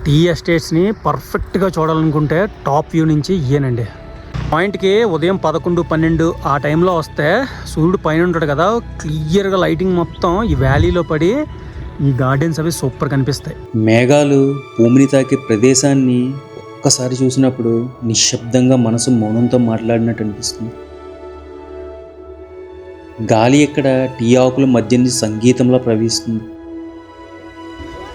Tea ఎస్టేట్స్ని పర్ఫెక్ట్గా చూడాలనుకుంటే top view నుంచి ఇయ్యనండి. పాయింట్కి ఉదయం 11, 12 ఆ టైంలో వస్తే సూర్యుడు పైన ఉంటాడు కదా, క్లియర్గా లైటింగ్ మొత్తం ఈ వ్యాలీలో పడి ఈ గార్డెన్స్ అవి సూపర్ కనిపిస్తాయి. మేఘాలు భూమిని తాకే ప్రదేశాన్ని ఒక్కసారి చూసినప్పుడు నిశ్శబ్దంగా మనసు మౌనంతో మాట్లాడినట్టు అనిపిస్తుంది. గాలి ఇక్కడ టీ ఆకుల మధ్య నుంచి సంగీతంలో ప్రవహిస్తుంది.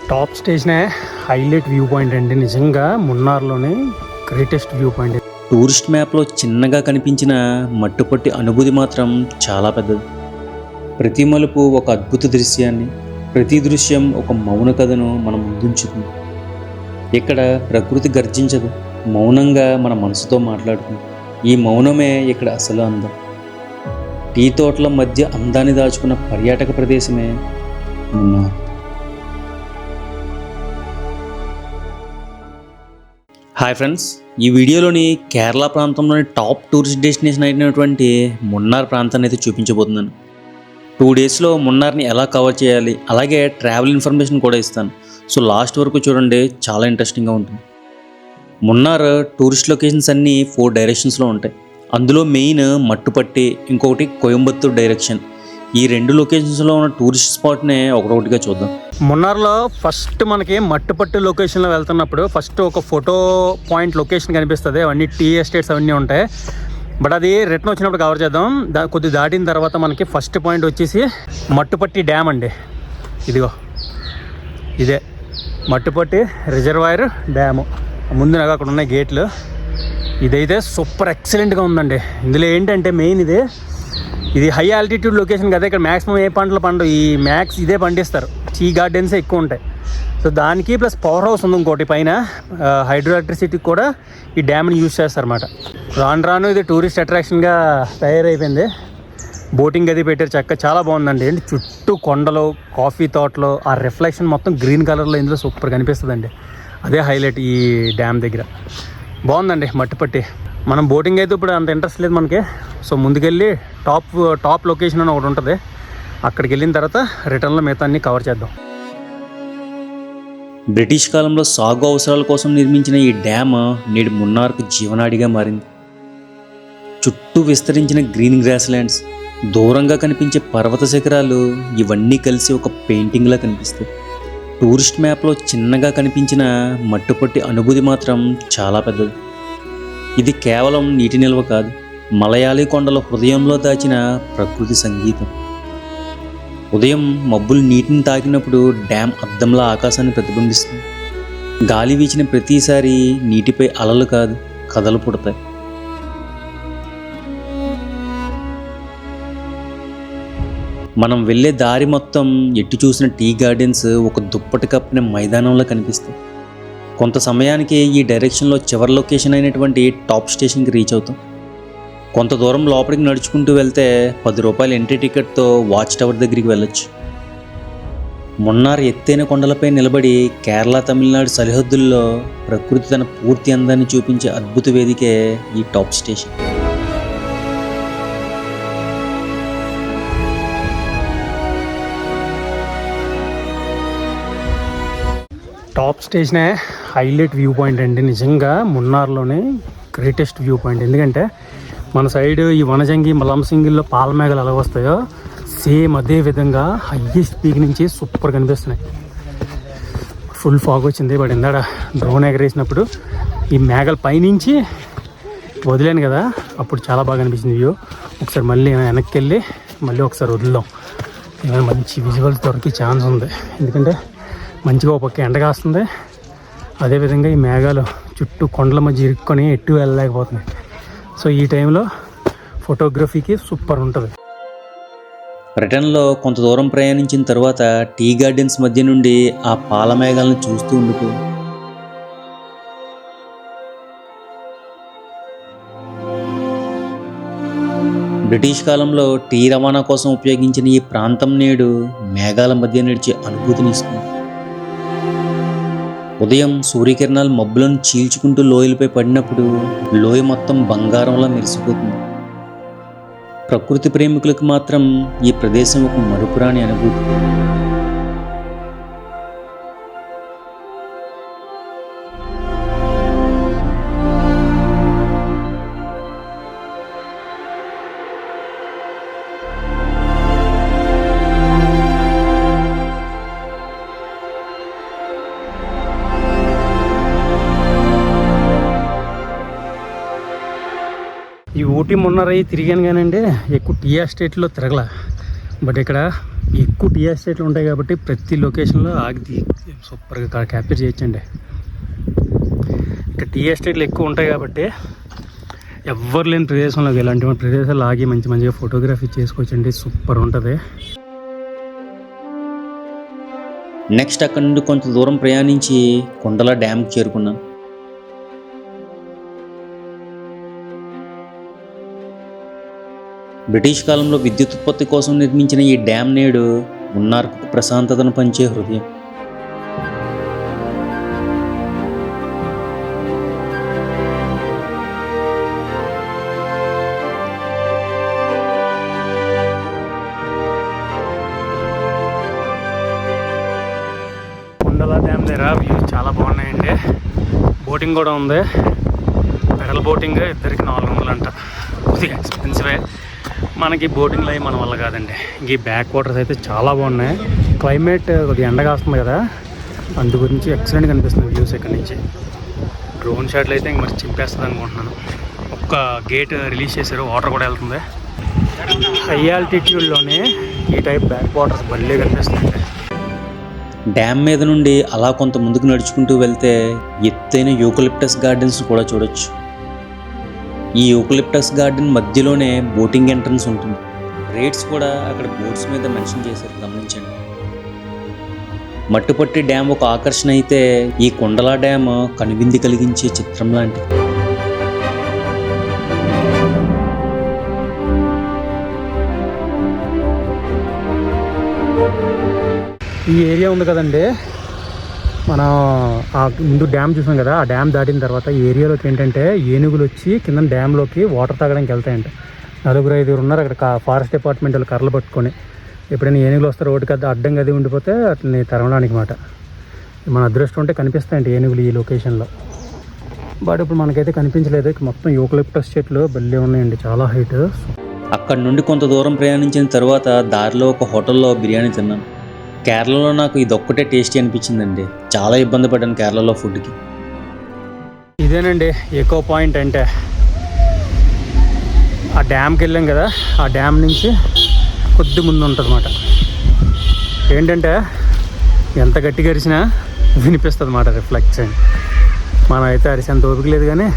టాప్ స్టేషనే హైలైట్ వ్యూ పాయింట్ అండి. నిజంగా మున్నార్లోనే గ్రేటెస్ట్ వ్యూ పాయింట్. టూరిస్ట్ మ్యాప్లో చిన్నగా కనిపించిన మట్టుపట్టి అనుభూతి మాత్రం చాలా పెద్దది. ప్రతి మలుపు ఒక అద్భుత దృశ్యాన్ని, ప్రతి దృశ్యం ఒక మౌన కథను మనం ముందుంచుతుంది. ఇక్కడ ప్రకృతి గర్జించదు, మౌనంగా మన మనసుతో మాట్లాడుతుంది. ఈ మౌనమే ఇక్కడ అసలు అందం. టీ తోటల మధ్య అందాన్ని దాచుకున్న పర్యాటక ప్రదేశమే మున్నార్. హాయ్ ఫ్రెండ్స్, ఈ వీడియోలోని కేరళ ప్రాంతంలోని టాప్ టూరిస్ట్ డెస్టినేషన్ అయినటువంటి మున్నార్ ప్రాంతాన్ని అయితే చూపించబోతున్నాను. 2 డేస్లో మున్నార్ని ఎలా కవర్ చేయాలి, అలాగే ట్రావెల్ ఇన్ఫర్మేషన్ కూడా ఇస్తాను. సో లాస్ట్ వరకు చూడండి, చాలా ఇంట్రెస్టింగ్గా ఉంటుంది. మున్నార్ టూరిస్ట్ లొకేషన్స్ అన్నీ 4 డైరెక్షన్స్లో ఉంటాయి. అందులో మెయిన్ మట్టుపట్టి, ఇంకొకటి కోయంబత్తూర్ డైరెక్షన్. ఈ 2 లొకేషన్స్లో ఉన్న టూరిస్ట్ స్పాట్నే ఒకటొకటిగా చూద్దాం. మున్నార్లో ఫస్ట్ మనకి మట్టుపట్టి లొకేషన్లో వెళ్తున్నప్పుడు ఫస్ట్ ఒక ఫోటో పాయింట్ లొకేషన్ కనిపిస్తుంది. అవన్నీ టీ ఎస్టేట్స్ అవన్నీ ఉంటాయి. బట్ అది రిటర్న్ వచ్చినప్పుడు కవర్ చేద్దాం. కొద్ది దాటిన తర్వాత మనకి ఫస్ట్ పాయింట్ వచ్చేసి మట్టుపట్టి డ్యామ్ అండి. ఇదిగో ఇదే మట్టుపట్టి రిజర్వాయర్ డ్యాము. ముందు నాకు అక్కడ ఉన్నాయి గేట్లు. ఇదైతే సూపర్ ఎక్సలెంట్గా ఉందండి. ఇందులో ఏంటంటే మెయిన్ ఇది హై ఆల్టిట్యూడ్ లొకేషన్ కదా. ఇక్కడ మ్యాక్సిమం ఏ పంటలు పండు, ఈ మ్యాక్స్ ఇదే పండిస్తారు. టీ గార్డెన్సే ఎక్కువ ఉంటాయి. సో దానికి ప్లస్ పవర్ హౌస్ ఉంది ఇంకోటి పైన. హైడ్రో ఎలక్ట్రిసిటీకి కూడా ఈ డ్యామ్ని యూజ్ చేస్తారన్నమాట. రాను ఇది టూరిస్ట్ అట్రాక్షన్గా తయారైపోయింది. బోటింగ్ అది పెట్టారు చక్కగా, చాలా బాగుందండి. ఏంటి చుట్టూ కొండలు, కాఫీ తోటలు, ఆ రిఫ్లెక్షన్ మొత్తం గ్రీన్ కలర్లో ఇందులో సూపర్ కనిపిస్తుందండి. అదే హైలైట్ ఈ డ్యామ్ దగ్గర. బాగుందండి మట్టుపట్టి. మనం బోటింగ్ అయితే ఇప్పుడు అంత ఇంట్రెస్ట్ లేదు మనకి. సో ముందుకెళ్ళి టాప్ లొకేషన్ అని ఒకటి ఉంటుంది, అక్కడికి వెళ్ళిన తర్వాత రిటర్న్లో మిగతా అన్ని కవర్ చేద్దాం. బ్రిటిష్ కాలంలో సాగు అవసరాల కోసం నిర్మించిన ఈ డ్యామ్ నేడు మున్నార్కు జీవనాడిగా మారింది. చుట్టూ విస్తరించిన గ్రీన్ గ్రాస్ ల్యాండ్స్, దూరంగా కనిపించే పర్వత శిఖరాలు, ఇవన్నీ కలిసి ఒక పెయింటింగ్లా కనిపిస్తాయి. టూరిస్ట్ మ్యాప్లో చిన్నగా కనిపించిన మట్టుపట్టి అనుభూతి మాత్రం చాలా పెద్దది. ఇది కేవలం నీటి నిల్వ కాదు, మలయాళీ కొండల హృదయంలో దాచిన ప్రకృతి సంగీతం. ఉదయం మబ్బులు నీటిని తాకినప్పుడు డ్యామ్ అద్దంలా ఆకాశాన్ని ప్రతిబింబిస్తుంది. గాలి వీచిన ప్రతిసారి నీటిపై అలలు కాదు, కథలు పుడతాయి. మనం వెళ్ళే దారి మొత్తం ఎటు చూసిన టీ గార్డెన్స్ ఒక దుప్పటి కప్పిన మైదానంలో కనిపిస్తాయి. కొంత సమయానికి ఈ డైరెక్షన్లో చివరి లొకేషన్ అయినటువంటి టాప్ స్టేషన్కి రీచ్ అవుతాం. కొంత దూరం లోపలికి నడుచుకుంటూ వెళ్తే 10 రూపాయల ఎంట్రీ టికెట్తో వాచ్ టవర్ దగ్గరికి వెళ్ళొచ్చు. మున్నార్ ఎత్తైన కొండలపై నిలబడి కేరళ తమిళనాడు సరిహద్దుల్లో ప్రకృతి తన పూర్తి అందాన్ని చూపించే అద్భుత వేదికే ఈ టాప్ స్టేషన్. టాప్ స్టేషనే హైలైట్ వ్యూ పాయింట్ అండి. నిజంగా మున్నార్లోనే గ్రేటెస్ట్ వ్యూ పాయింట్. ఎందుకంటే మన సైడ్ ఈ వనజంగి, లంసింగిల్లో పాలమేఘాలు ఎలా వస్తాయో సేమ్ అదే విధంగా హైయెస్ట్ పీక్ నుంచి సూపర్ కనిపిస్తున్నాయి. ఫుల్ ఫాగ్ వచ్చింది. బట్ ఇందాడ డ్రోన్ ఎగరేసినప్పుడు ఈ మేఘాల పైనుంచి వదిలేను కదా, అప్పుడు చాలా బాగా అనిపించింది వ్యూ. ఒకసారి మళ్ళీ వెనక్కి వెళ్ళి మళ్ళీ ఒకసారి వదులుదాం. ఏమైనా మంచి విజువల్స్ దొరికి ఛాన్స్ ఉంది. ఎందుకంటే మంచిగా ఒక పక్క ఎండ కాస్తుంది, అదేవిధంగా ఈ మేఘాలు చుట్టూ కొండల మధ్య ఇరుక్కొని ఎటు వెళ్ళలేకపోతున్నాయి. సో ఈ టైంలో ఫోటోగ్రఫీకి సూపర్ ఉంటుంది. రిటర్న్లో కొంత దూరం ప్రయాణించిన తర్వాత టీ గార్డెన్స్ మధ్య నుండి ఆ పాల మేఘాలను చూస్తూ ఉండిపో. బ్రిటిష్ కాలంలో టీ రవాణా కోసం ఉపయోగించిన ఈ ప్రాంతం నేడు మేఘాల మధ్య నడిచే అనుభూతినిస్తుంది. ఉదయం సూర్యకిరణాలు మబ్బులను చీల్చుకుంటూ లోయలపై పడినప్పుడు లోయ మొత్తం బంగారంలా మెరిసిపోతుంది. ప్రకృతి ప్రేమికులకు మాత్రం ఈ ప్రదేశం ఒక మరుపురాని అనుభూతి. ఈ ఊటీ మొన్నరై తిరిగాను కానండి, ఎక్కువ టీ ఎస్టేట్లో తిరగల. బట్ ఇక్కడ ఎక్కువ టీ ఎస్టేట్లు ఉంటాయి కాబట్టి ప్రతి లొకేషన్లో ఆగి సూపర్గా క్యాప్చర్ చేయొచ్చండి. ఇక్కడ టీ ఎస్టేట్లు ఎక్కువ ఉంటాయి కాబట్టి ఎవ్వరు లేని ప్రదేశంలోకి ఇలాంటి ప్రదేశాలు ఆగి మంచిగా ఫోటోగ్రఫీ చేసుకోవచ్చండి. సూపర్ ఉంటుంది. నెక్స్ట్ అక్కడ నుండి కొంత దూరం ప్రయాణించి కొండల డ్యామ్కి చేరుకున్నాను. బ్రిటిష్ కాలంలో విద్యుత్ ఉత్పత్తి కోసం నిర్మించిన ఈ డ్యామ్ నేడు మున్నార్కు ప్రశాంతతను పంచే హృదయం. కొండల డ్యామ్ దగ్గర వ్యూస్ చాలా బాగున్నాయండి. బోటింగ్ కూడా ఉంది. పెడల్ బోటింగ్ ఇద్దరికి 400 అంట. కొద్దిగా ఎక్స్పెన్సివే. మనకి బోటింగ్లో అవి మన వల్ల కాదండి. ఇంక ఈ బ్యాక్ వాటర్స్ అయితే చాలా బాగున్నాయి. క్లైమేట్ కొద్దిగా ఎండగా వస్తుంది కదా, అందు గురించి ఎక్సలెంట్ కనిపిస్తుంది వ్యూస్ ఇక్కడ నుంచి. డ్రోన్ షాట్లు అయితే ఇంక మరి చింపేస్తుంది అనుకుంటున్నాను. ఒక్క గేట్ రిలీజ్ చేశారు, వాటర్ కూడా వెళ్తుంది. హై ఆల్టిట్యూడ్లోనే ఈ టైప్ బ్యాక్ వాటర్స్ భలే కనిపిస్తుంది. డ్యామ్ మీద నుండి అలా కొంత ముందుకు నడుచుకుంటూ వెళ్తే ఎత్తైన యూకలిప్టస్ గార్డెన్స్ కూడా చూడొచ్చు. ఈ యూకలిప్టస్ గార్డెన్ మధ్యలోనే బోటింగ్ ఎంట్రన్స్ ఉంటుంది. రేట్స్ కూడా అక్కడ బోట్స్ మీద మెన్షన్ చేశారు, గమనించండి. మట్టుపట్టి డ్యామ్ ఒక ఆకర్షణ అయితే ఈ కొండల డ్యామ్ కనువింది కలిగించే చిత్రం లాంటిది. ఈ ఏరియా ఉంది కదండి, మనం ఆ ముందు డ్యామ్ చూసాం కదా, ఆ డ్యామ్ దాటిన తర్వాత ఈ ఏరియాలోకి ఏంటంటే ఏనుగులు వచ్చి కింద డ్యామ్లోకి వాటర్ తాగడానికి వెళ్తాయంట. 4-5 ఉన్నారు అక్కడ ఫారెస్ట్ డిపార్ట్మెంట్ వాళ్ళు కర్రలు పట్టుకొని. ఎప్పుడైనా ఏనుగులు వస్తారు రోడ్డుకి అడ్డంగా అది ఉండిపోతే అట్లని తరవడానికి మాట. మన అదృష్టం ఉంటే కనిపిస్తాయంట ఏనుగులు ఈ లొకేషన్లో. బట్ ఇప్పుడు మనకైతే కనిపించలేదు. మొత్తం యూకలిప్టస్ చెట్లు భలే ఉన్నాయండి, చాలా హైట్. అక్కడ నుండి కొంత దూరం ప్రయాణించిన తర్వాత దారిలో ఒక హోటల్లో బిర్యానీ తిన్నాను. కేరళలో నాకు ఇదొక్కటే టేస్టీ అనిపించిందండి. చాలా ఇబ్బంది పడ్డాను కేరళలో ఫుడ్కి. ఇదేనండి ఎకో పాయింట్ అంటే. ఆ డ్యామ్కి వెళ్ళాం కదా, ఆ డ్యామ్ నుంచి కొద్ది ముందు ఉంటుంది అన్నమాట. ఏంటంటే ఎంత గట్టిగా అరిచినా వినిపిస్తుంది అన్నమాట, రిఫ్లెక్ట్స్ అని. మనం అయితే అరిసేంత ఓపిక లేదు, కానీ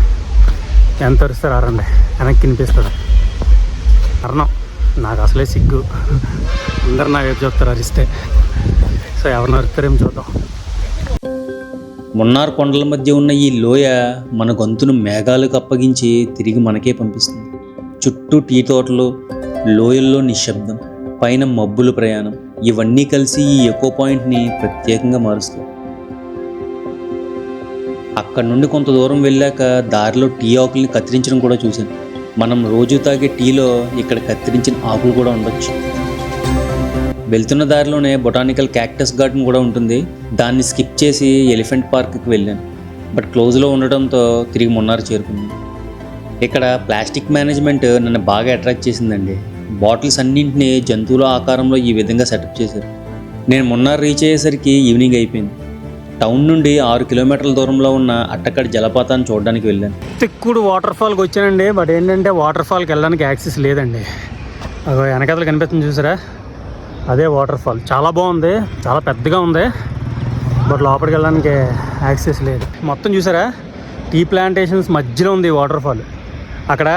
ఎంత అరుస్తారు అరండి వెనక్కి వినిపిస్తుంది. అరణం నాకు అసలే సిగ్గు, అందరు నా వైపు చెప్తారు అరిస్తే. సో ఎవరిని అరుస్తారేమో చూద్దాం. మున్నార్ కొండల మధ్య ఉన్న ఈ లోయ మన గొంతును మేఘాలకు అప్పగించి తిరిగి మనకే పంపిస్తుంది. చుట్టూ టీ తోటలు, లోయల్లో నిశ్శబ్దం, పైన మబ్బుల ప్రయాణం, ఇవన్నీ కలిసి ఈ ఎకో పాయింట్ని ప్రత్యేకంగా మారుస్తాయి. అక్కడ నుండి కొంత దూరం వెళ్ళాక దారిలో టీ ఆకుల్ని కత్తిరించడం కూడా చూశాను. మనం రోజు తాగే టీలో ఇక్కడ కత్తిరించిన ఆకులు కూడా ఉండొచ్చు. వెళ్తున్న దారిలోనే బొటానికల్ క్యాక్టస్ గార్డెన్ కూడా ఉంటుంది. దాన్ని స్కిప్ చేసి ఎలిఫెంట్ పార్క్కి వెళ్ళాను. బట్ క్లోజ్లో ఉండడంతో తిరిగి మున్నార్ చేరుకున్నాను. ఇక్కడ ప్లాస్టిక్ మేనేజ్మెంట్ నన్ను బాగా అట్రాక్ట్ చేసిందండి. బాటిల్స్ అన్నింటినీ జంతువుల ఆకారంలో ఈ విధంగా సెటప్ చేశారు. నేను మున్నార్ రీచ్ అయ్యేసరికి ఈవినింగ్ అయిపోయింది. టౌన్ నుండి 6 కిలోమీటర్ల దూరంలో ఉన్న అట్టక్కడి జలపాతాన్ని చూడడానికి వెళ్ళాను. తిక్కుడు వాటర్ ఫాల్కి వచ్చానండి. బట్ ఏంటంటే వాటర్ ఫాల్కి వెళ్ళడానికి యాక్సెస్ లేదండి. అది వెనకాతలు కనిపిస్తుంది చూసారా, అదే వాటర్ ఫాల్. చాలా బాగుంది, చాలా పెద్దగా ఉంది. బట్ లోపలికి వెళ్ళడానికి యాక్సెస్ లేదు. మొత్తం చూసారా, టీ ప్లాంటేషన్స్ మధ్యలో ఉంది వాటర్ ఫాల్. అక్కడ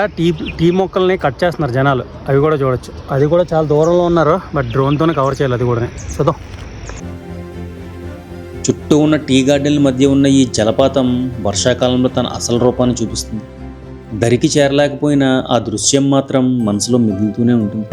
టీ మొక్కల్ని కట్ చేస్తున్నారు జనాలు, అవి కూడా చూడొచ్చు. అది కూడా చాలా దూరంలో ఉన్నారు, బట్ డ్రోన్తోనే కవర్ చేయాలి. అది కూడా చూద్దాం. చుట్టూ ఉన్న టీ గార్డెన్ల మధ్య ఉన్న ఈ జలపాతం వర్షాకాలంలో తన అసలు రూపాన్ని చూపిస్తుంది. దరికి చేరలేకపోయినా ఆ దృశ్యం మాత్రం మనసులో మిగులుతూనే ఉంటుంది.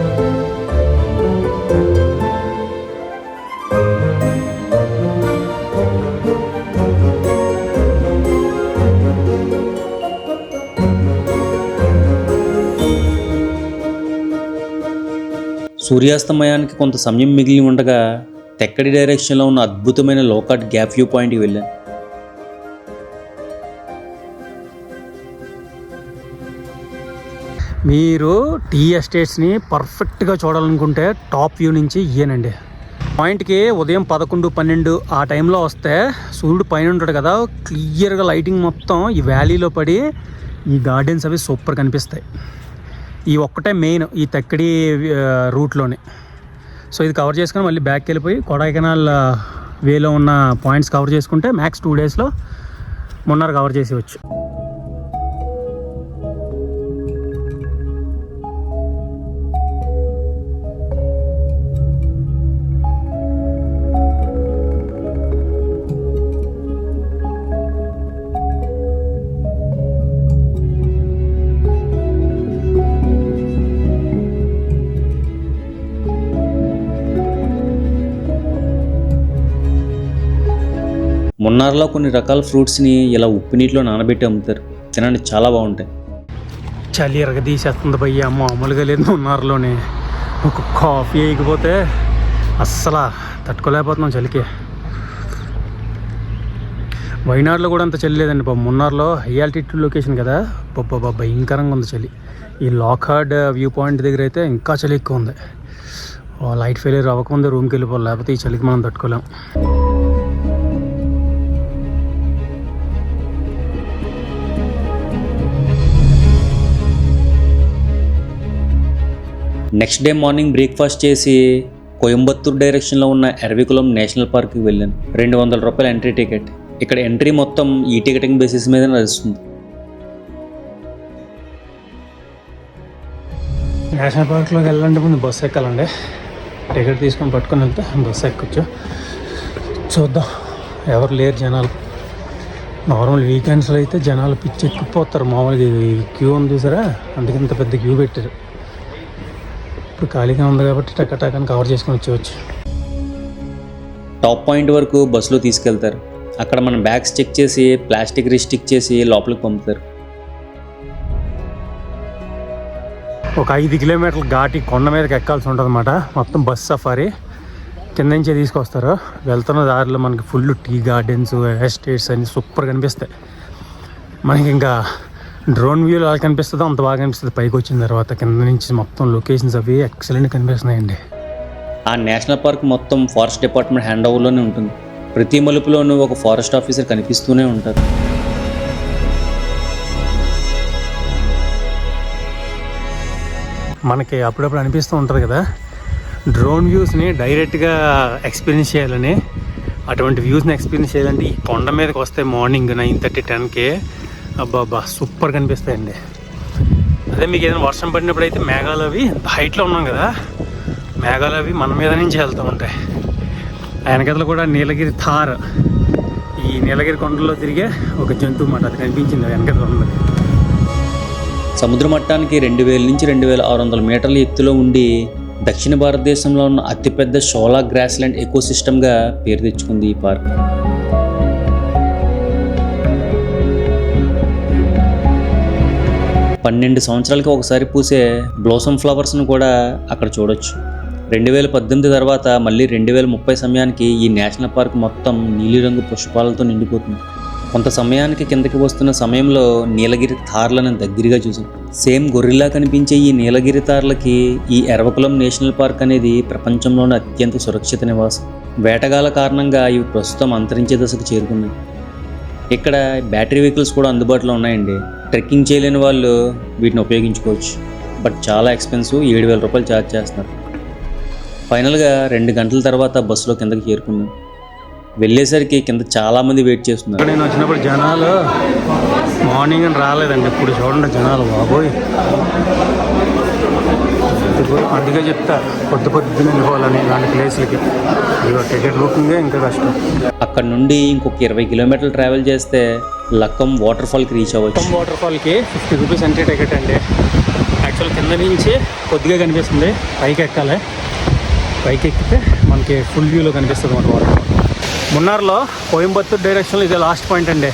సూర్యాస్తమయానికి కొంత సమయం మిగిలి ఉండగా తెక్కడి డైరెక్షన్లో ఉన్న అద్భుతమైన లోకాట్ గ్యాప్ వ్యూ పాయింట్కి వెళ్ళాను. మీరు టీ ఎస్టేట్స్ని పర్ఫెక్ట్గా చూడాలనుకుంటే టాప్ వ్యూ నుంచి ఇయ్యనండి. పాయింట్కి ఉదయం 11-12 ఆ టైంలో వస్తే సూర్యుడు పైన ఉంటాడు కదా, క్లియర్గా లైటింగ్ మొత్తం ఈ వ్యాలీలో పడి ఈ గార్డెన్స్ అవి సూపర్ కనిపిస్తాయి. ఈ ఒక్కటే మెయిన్ ఈ తక్కిడి రూట్లోనే. సో ఇది కవర్ చేసుకొని మళ్ళీ బ్యాక్కి వెళ్ళిపోయి కొడైకెనాల్ వేలో ఉన్న పాయింట్స్ కవర్ చేసుకుంటే మ్యాక్స్ 2 డేస్లో మున్నార్ కవర్ చేసేవచ్చు. మున్నార్లో కొన్ని రకాల ఫ్రూట్స్ని ఇలా ఉప్పు నీటిలో నానబెట్టి అమ్ముతారు. తినండి, చాలా బాగుంటాయి. చలి ఎరగదీసేస్తుంది భయ్య, మామూలుగా లేదు. మున్నార్లోనే ఒక కాఫీ వేయకపోతే అస్సలు తట్టుకోలేకపోతున్నాం చలికి. వైనాడులో కూడా అంత చలి లేదండి బాబు. మున్నార్లో హై ఆల్టిట్యూడ్ లొకేషన్ కదా, బాబా భయంకరంగా ఉంది చలి. ఈ లాక్హార్డ్ వ్యూ పాయింట్ దగ్గర అయితే ఇంకా చలి ఎక్కువ ఉంది. లైట్ ఫెయిలియర్ అవ్వకముందే రూమ్కి వెళ్ళిపోవాలి, లేకపోతే ఈ చలికి మనం తట్టుకోలేం. నెక్స్ట్ డే మార్నింగ్ బ్రేక్ఫాస్ట్ చేసి కోయంబత్తూర్ డైరెక్షన్లో ఉన్న ఎర్వికులం నేషనల్ పార్క్కి వెళ్ళాను. 200 రూపాయల ఎంట్రీ టికెట్. ఇక్కడ ఎంట్రీ మొత్తం ఈ టికెటింగ్ బేసిస్ మీద నడుస్తుంది. నేషనల్ పార్క్లోకి వెళ్ళాలంటే ముందు బస్సు ఎక్కాలండి. టికెట్ తీసుకొని పట్టుకొని వెళ్తే బస్సు ఎక్కొచ్చు. చూద్దాం, ఎవరు లేరు జనాలు. నార్మల్ వీకెండ్స్లో అయితే జనాలు పిచ్చి ఎక్కిపోతారు. మామూలుగా ఈ క్యూ ఉంది చూసారా, అందుకే ఇంత పెద్ద క్యూ పెట్టారు. ఇప్పుడు ఖాళీగా ఉంది కాబట్టి టకాని కవర్ చేసుకొని వచ్చేవచ్చు. టాప్ పాయింట్ వరకు బస్సులో తీసుకెళ్తారు. అక్కడ మన బ్యాగ్స్ చెక్ చేసి ప్లాస్టిక్ రిస్టిక్ చేసి లోపలికి పంపుతారు. ఒక 5 కిలోమీటర్ల ఘాటి కొండ మీదకి ఎక్కాల్సి ఉంటుంది అన్నమాట. మొత్తం బస్ సఫారీ కింద నుంచే తీసుకొస్తారు. వెళ్తున్న దారిలో మనకి ఫుల్ టీ గార్డెన్స్, ఎస్టేట్స్ అన్నీ సూపర్ కనిపిస్తాయి. మనకి ఇంకా డ్రోన్ వ్యూలో ఎలా కనిపిస్తుందో అంత బాగా కనిపిస్తుంది. పైకి వచ్చిన తర్వాత కింద నుంచి మొత్తం లొకేషన్స్ అవి ఎక్సలెంట్ కనిపిస్తున్నాయండి. ఆ నేషనల్ పార్క్ మొత్తం ఫారెస్ట్ డిపార్ట్మెంట్ హ్యాండ్ ఓవర్లోనే ఉంటుంది. ప్రతి మలుపులోనూ ఒక ఫారెస్ట్ ఆఫీసర్ కనిపిస్తూనే ఉంటారు. మనకి అప్పుడప్పుడు అనిపిస్తూ ఉంటుంది కదా, డ్రోన్ వ్యూస్ని డైరెక్ట్గా ఎక్స్పీరియన్స్ చేయాలని. అటువంటి వ్యూస్ని ఎక్స్పీరియన్స్ చేయాలంటే ఈ కొండ మీదకి వస్తే మార్నింగ్ 9:30, 10కి అబ్బా సూపర్ కనిపిస్తాయండి. అదే మీకు ఏదైనా వర్షం పడినప్పుడు అయితే మేఘాలు అవి హైట్లో ఉన్నాం కదా, మేఘాలు అవి మన మీద నుంచి వెళ్తూ ఉంటాయి. ఆ వెనకతలు కూడా నీలగిరి థార్, ఈ నీలగిరి కొండల్లో తిరిగే ఒక జంతువు మాట, అది కనిపించింది వెనకతలు ఉన్నది. సముద్ర మట్టానికి 2000 నుంచి 2600 మీటర్ల ఎత్తులో ఉండి దక్షిణ భారతదేశంలో ఉన్న అతిపెద్ద షోలా గ్రాస్లాండ్ ఎకోసిస్టమ్గా పేరు తెచ్చుకుంది ఈ పార్క్. పన్నెండు సంవత్సరాలకి ఒకసారి పూసే బ్లోసమ్ ఫ్లవర్స్ను కూడా అక్కడ చూడొచ్చు. 2018 తర్వాత మళ్ళీ 2030 సమయానికి ఈ నేషనల్ పార్క్ మొత్తం నీలిరంగు పుష్పాలతో నిండిపోతుంది. కొంత సమయానికి కిందకి వస్తున్న సమయంలో నీలగిరి తార్లను దగ్గరగా చూసాం. సేమ్ గొర్రెలా కనిపించే ఈ నీలగిరి తార్లకి ఈ ఎర్వకులం నేషనల్ పార్క్ అనేది ప్రపంచంలోనే అత్యంత సురక్షిత నివాసం. వేటగాల కారణంగా ఇవి ప్రస్తుతం అంతరించే దశకు చేరుకున్నాయి. ఇక్కడ బ్యాటరీ వెహికల్స్ కూడా అందుబాటులో ఉన్నాయండి. ట్రెక్కింగ్ చేయలేని వాళ్ళు వీటిని ఉపయోగించుకోవచ్చు. బట్ చాలా ఎక్స్పెన్సివ్, 7,000 రూపాయలు ఛార్జ్ చేస్తున్నారు. ఫైనల్గా 2 గంటల తర్వాత బస్సులో కిందకి చేరుకున్నాను. వెళ్ళేసరికి కింద చాలామంది వెయిట్ చేస్తున్నారు. నేను వచ్చినప్పుడు జనాలు మార్నింగ్ అని రాలేదండి. ఇప్పుడు చూడండి జనాలు, బాబోయ్. అందుకే చెప్తా పొద్దున్న వెళ్ళిపోవాలని ఇలాంటి ప్లేస్లకి. టికెట్ బుకింగే ఇంకా కష్టం. అక్కడ నుండి ఇంకొక 20 కిలోమీటర్లు ట్రావెల్ చేస్తే లక్కం వాటర్ ఫాల్కి రీచ్ అవ్వచ్చు. లక్కం వాటర్ ఫాల్కి 50 రూపీస్ ఎంట్రీ టికెట్ అండి. యాక్చువల్ కింద నుంచి కొద్దిగా కనిపిస్తుంది, పైకి ఎక్కాలి. పైకి ఎక్కితే మనకి ఫుల్ వ్యూలో కనిపిస్తుంది అన్నమాట వాటర్ ఫాల్. మున్నార్లో కోయంబత్తూర్ డైరెక్షన్లో ఇదే లాస్ట్ పాయింట్ అండి.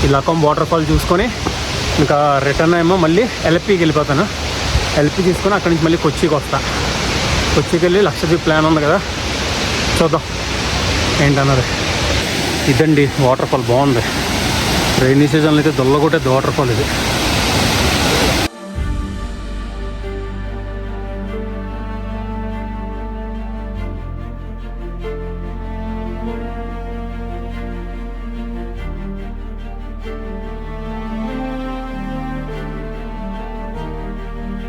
ఈ లక్కం వాటర్ ఫాల్ చూసుకొని ఇంకా రిటర్న్ ఏమో మళ్ళీ ఎల్పీకి వెళ్ళిపోతాను. ఎల్పీ తీసుకొని అక్కడి నుంచి మళ్ళీ కొచ్చికి వస్తా. కొచ్చికి వెళ్ళి లక్షద్వీప్ ప్లాన్ ఉంది కదా, చూద్దాం ఏంటన్నది. ఇదండి వాటర్ ఫాల్, బాగుంది. రైనీ సీజన్లో అయితే దొల్లగొట్టే వాటర్ ఫాల్ ఇది.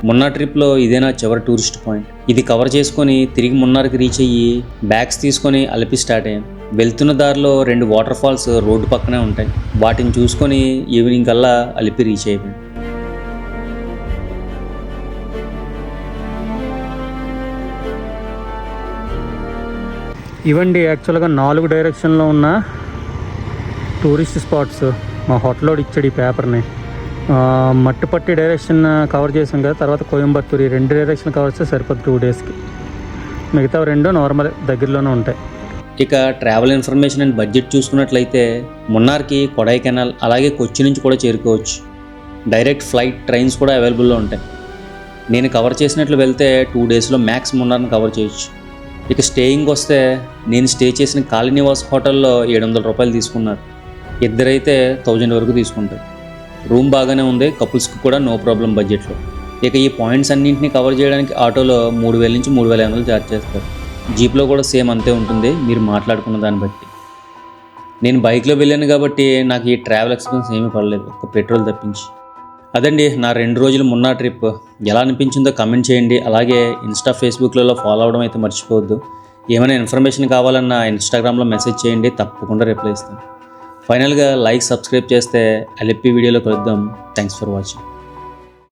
మున్నార్ ట్రిప్లో ఇదే నా చివరి టూరిస్ట్ పాయింట్. ఇది కవర్ చేసుకొని తిరిగి మున్నార్కి రీచ్ అయ్యి బ్యాగ్స్ తీసుకొని అలిపి స్టార్ట్ అయ్యాను. వెళ్తున్న దారిలో 2 వాటర్ ఫాల్స్ రోడ్డు పక్కనే ఉంటాయి. వాటిని చూసుకొని ఈవినింగ్ కల్లా అలిపి రీచ్ అయిపోయాను. ఇవండి యాక్చువల్గా 4 డైరెక్షన్లో ఉన్న టూరిస్ట్ స్పాట్స్. మా హోటల్లో ఇచ్చాడు ఈ పేపర్ని. మట్టుపట్టి డైరెక్షన్ కవర్ చేసాం కదా, తర్వాత కోయంబత్తూరు, ఈ 2 డైరెక్షన్ కవర్ చేస్తే సరిపోద్ది 2 డేస్కి. మిగతా 2 నార్మల్ దగ్గరలోనే ఉంటాయి. ఇక ట్రావెల్ ఇన్ఫర్మేషన్ అండ్ బడ్జెట్ చూసుకున్నట్లయితే మున్నార్కి కొడైకెనాల్ అలాగే కొచ్చి నుంచి కూడా చేరుకోవచ్చు. డైరెక్ట్ ఫ్లైట్, ట్రైన్స్ కూడా అవైలబుల్లో ఉంటాయి. నేను కవర్ చేసినట్లు వెళ్తే 2 డేస్లో మ్యాక్స్ మున్నార్ని కవర్ చేయొచ్చు. ఇక స్టేయింగ్ వస్తే నేను స్టే చేసిన కాలనీవాస్ హోటల్లో 700 రూపాయలు తీసుకున్నారు. ఇద్దరైతే 1000 వరకు తీసుకుంటారు. రూమ్ బాగానే ఉంది, కపుల్స్కి కూడా నో ప్రాబ్లం బడ్జెట్లో. ఇక ఈ పాయింట్స్ అన్నింటినీ కవర్ చేయడానికి ఆటోలో 3000 నుంచి 3500 ఛార్జ్ చేస్తారు. జీప్లో కూడా సేమ్ అంతే ఉంటుంది, మీరు మాట్లాడుకున్న దాన్ని బట్టి. నేను బైక్లో వెళ్ళాను కాబట్టి నాకు ఈ ట్రావెల్ ఎక్స్పెన్స్ ఏమీ పడలేదు, ఒక పెట్రోల్ తప్పించి. అదండి నా 2 రోజులు మున్నార్ ట్రిప్. ఎలా అనిపించిందో కమెంట్ చేయండి. అలాగే ఇన్స్టా, ఫేస్బుక్లలో ఫాలో అవ్వడం అయితే మర్చిపోవద్దు. ఏమైనా ఇన్ఫర్మేషన్ కావాలన్నా ఇన్స్టాగ్రామ్లో మెసేజ్ చేయండి, తప్పకుండా రిప్లై ఇస్తాను. ఫైనల్గా లైక్, సబ్స్క్రైబ్ చేస్తే అలిప్పి వీడియోలో కలుద్దాం. Thanks for watching.